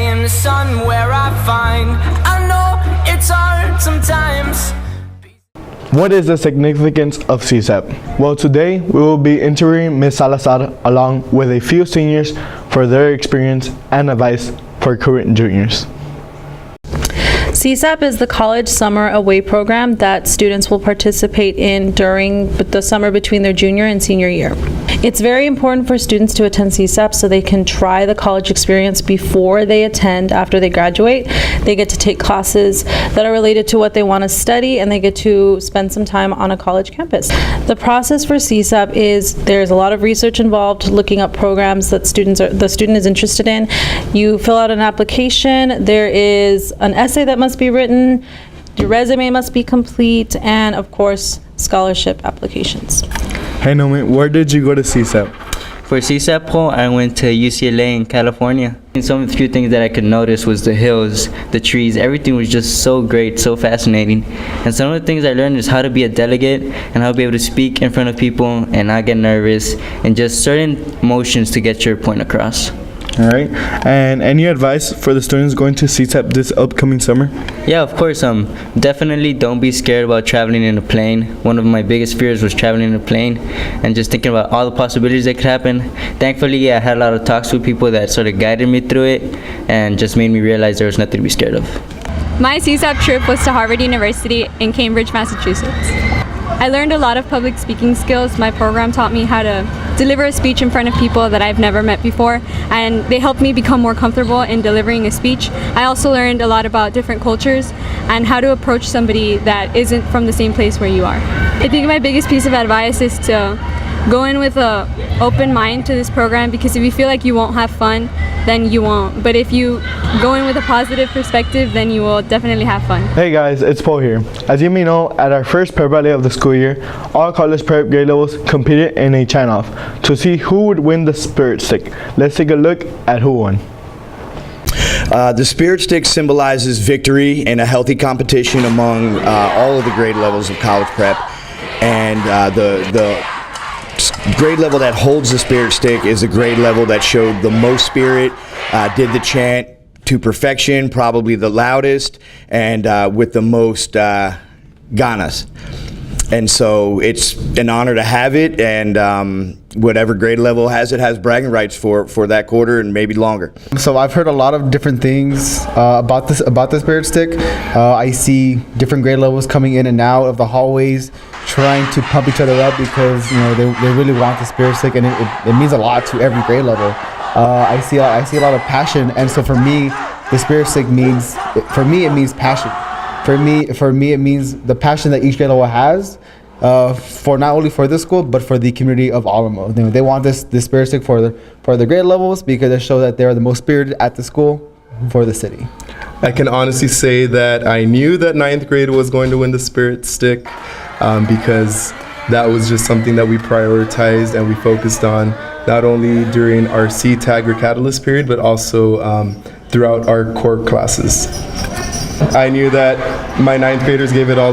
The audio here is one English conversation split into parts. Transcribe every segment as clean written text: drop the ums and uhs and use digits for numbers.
day in the sun where I find I know it's hard sometimes. What is the significance of CSEP? Well, today we will be interviewing Ms. Salazar along with a few seniors for their experience and advice for current juniors. CSAP is the college summer away program that students will participate in during the summer between their junior and senior year. It's very important for students to attend CSAP so they can try the college experience before they attend after they graduate. They get to take classes that are related to what they want to study, and they get to spend some time on a college campus. The process for CSAP is there's a lot of research involved, looking up programs that the student is interested in. You fill out an application. There is an essay that must be written. Your resume must be complete, and of course, scholarship applications. Hey Nomi, where did you go to CSEP? For CSEP, I went to UCLA in California. And some of the few things that I could notice was the hills, the trees, everything was just so great, so fascinating. And some of the things I learned is how to be a delegate and how to be able to speak in front of people and not get nervous, and just certain motions to get your point across. All right, and any advice for the students going to CSEP this upcoming summer? Yeah, of course. Definitely don't be scared about traveling in a plane. One of my biggest fears was traveling in a plane and just thinking about all the possibilities that could happen. Thankfully, I had a lot of talks with people that sort of guided me through it and just made me realize there was nothing to be scared of. My CSAP trip was to Harvard University in Cambridge, Massachusetts. I learned a lot of public speaking skills. My program taught me how to deliver a speech in front of people that I've never met before, and they helped me become more comfortable in delivering a speech. I also learned a lot about different cultures and how to approach somebody that isn't from the same place where you are. I think my biggest piece of advice is to go in with an open mind to this program, because if you feel like you won't have fun, then you won't. But if you go in with a positive perspective, then you will definitely have fun. Hey guys, it's Paul here. As you may know, at our first prep rally of the school year, all college prep grade levels competed in a chant-off to see who would win the Spirit Stick. Let's take a look at who won. The Spirit Stick symbolizes victory in a healthy competition among all of the grade levels of college prep, and the grade level that holds the Spirit Stick is a grade level that showed the most spirit, did the chant to perfection, probably the loudest, and with the most ganas. And so it's an honor to have it, and whatever grade level has it has bragging rights for that quarter and maybe longer. So I've heard a lot of different things about the Spirit Stick. I see different grade levels coming in and out of the hallways, trying to pump each other up because they really want the Spirit Stick, and it means a lot to every grade level. I see a lot of passion, and so for me, the Spirit Stick means passion. For me, it means the passion that each grade level has for not only for this school but for the community of Alamo. They want this Spirit Stick for the grade levels because it shows that they are the most spirited at the school for the city. I can honestly say that I knew that 9th grade was going to win the Spirit Stick because that was just something that we prioritized and we focused on, not only during our C-Tag or Catalyst period, but also throughout our core classes. I knew that my 9th graders gave it all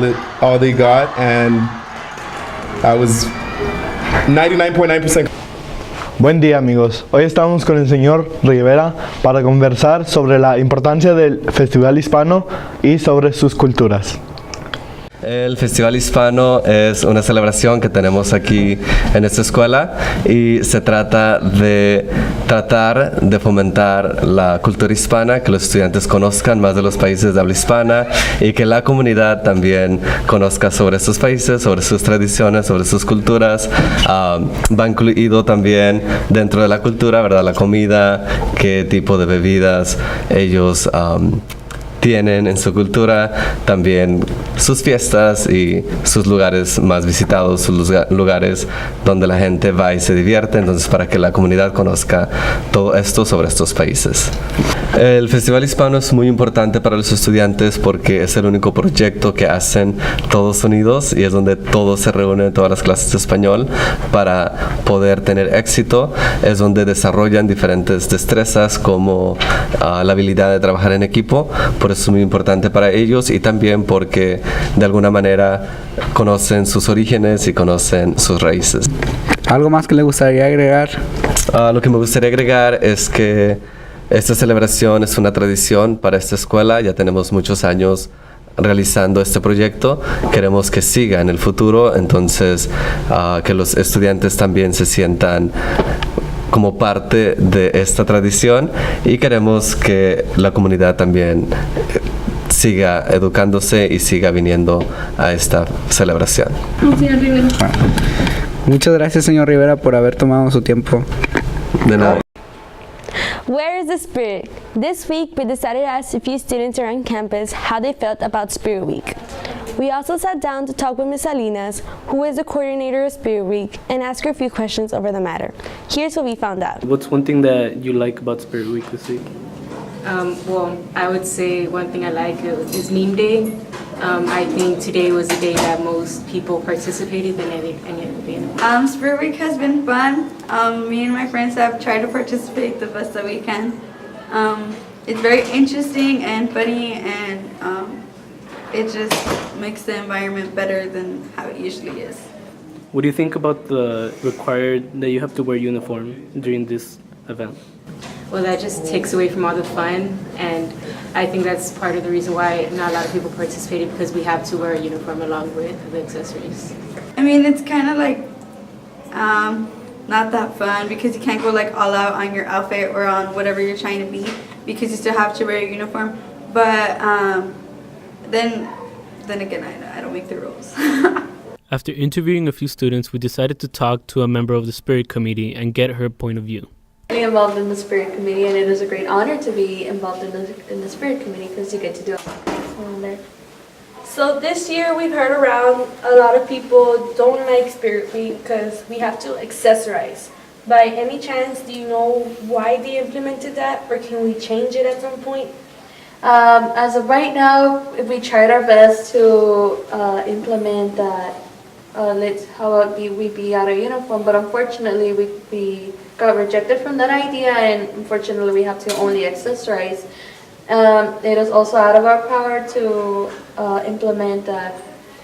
they got, and I was 99.9%. Buen día amigos, hoy estamos con el señor Rivera para conversar sobre la importancia del Festival Hispano y sobre sus culturas. El Festival Hispano es una celebración que tenemos aquí en esta escuela y se trata de tratar de fomentar la cultura hispana, que los estudiantes conozcan más de los países de habla hispana y que la comunidad también conozca sobre estos países, sobre sus tradiciones, sobre sus culturas. Va incluido también dentro de la cultura, ¿verdad? La comida, qué tipo de bebidas ellos tienen en su cultura, también sus fiestas y sus lugares más visitados, sus lugares donde la gente va y se divierte, entonces para que la comunidad conozca todo esto sobre estos países. El Festival Hispano es muy importante para los estudiantes porque es el único proyecto que hacen todos unidos y es donde todos se reúnen, todas las clases de español, para poder tener éxito. Es donde desarrollan diferentes destrezas como la habilidad de trabajar en equipo, por eso es muy importante para ellos, y también porque de alguna manera conocen sus orígenes y conocen sus raíces. ¿Algo más que le gustaría agregar? Lo que me gustaría agregar es que Esta celebración es una tradición para esta escuela, ya tenemos muchos años realizando este proyecto, queremos que siga en el futuro, entonces que los estudiantes también se sientan como parte de esta tradición y queremos que la comunidad también siga educándose y siga viniendo a esta celebración. Muchas gracias, señor Rivera, por haber tomado su tiempo. De nada. Where is the spirit? This week, we decided to ask a few students around campus how they felt about Spirit Week. We also sat down to talk with Ms. Salinas, who is the coordinator of Spirit Week, and ask her a few questions over the matter. Here's what we found out. What's one thing that you like about Spirit Week this week? Well, I would say one thing I like is meme day. I think today was a day that most people participated in any other day. Spirit Week has been fun. Me and my friends have tried to participate the best that we can. It's very interesting and funny, and it just makes the environment better than how it usually is. What do you think about the required that you have to wear uniform during this event? Well, that just takes away from all the fun, and I think that's part of the reason why not a lot of people participated, because we have to wear a uniform along with the accessories. I mean, it's kind of like not that fun, because you can't go like all out on your outfit or on whatever you're trying to be, because you still have to wear a uniform. But then again, I don't make the rules. After interviewing a few students, we decided to talk to a member of the Spirit Committee and get her point of view. Involved in the Spirit Committee, and it is a great honor to be involved in the Spirit Committee because you get to do it. So this year we've heard around a lot of people don't like Spirit Week because we have to accessorize. By any chance, do you know why they implemented that, or can we change it at some point? As of right now, we tried our best to implement that. How about we be out of uniform, but unfortunately we got rejected from that idea, and unfortunately we have to only accessorize. It is also out of our power to implement that.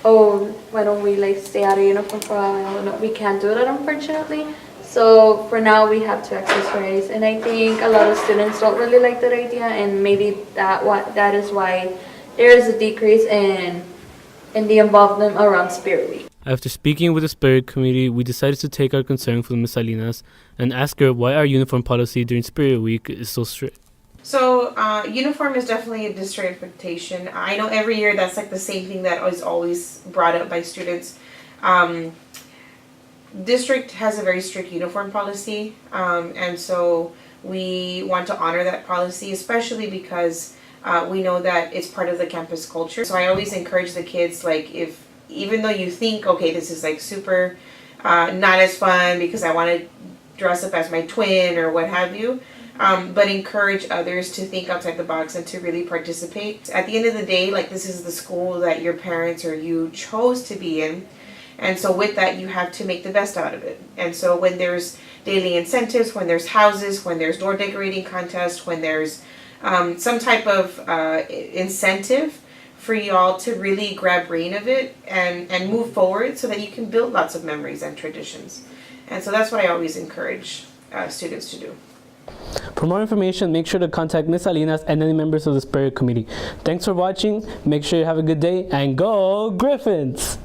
Oh, why don't we like stay out of uniform for a while? No, we can't do that, unfortunately. So for now we have to accessorize, and I think a lot of students don't really like that idea, and maybe that is why there is a decrease in the involvement around Spirit Week. After speaking with the Spirit Committee, we decided to take our concern from Ms. Salinas and ask her why our uniform policy during Spirit Week is so strict. So uniform is definitely a district expectation. I know every year that's like the same thing that is always brought up by students. District has a very strict uniform policy, and so we want to honor that policy, especially because we know that it's part of the campus culture. So I always encourage the kids, like, even though you think, okay, this is like super not as fun because I want to dress up as my twin or what have you, but encourage others to think outside the box and to really participate. At the end of the day, like, this is the school that your parents or you chose to be in, and so with that you have to make the best out of it. And so when there's daily incentives, when there's houses, when there's door decorating contests, when there's some type of incentive for y'all to really grab rein of it and move forward so that you can build lots of memories and traditions. And so that's what I always encourage students to do. For more information, make sure to contact Ms. Salinas and any members of the Spirit Committee. Thanks for watching. Make sure you have a good day, and go Griffins!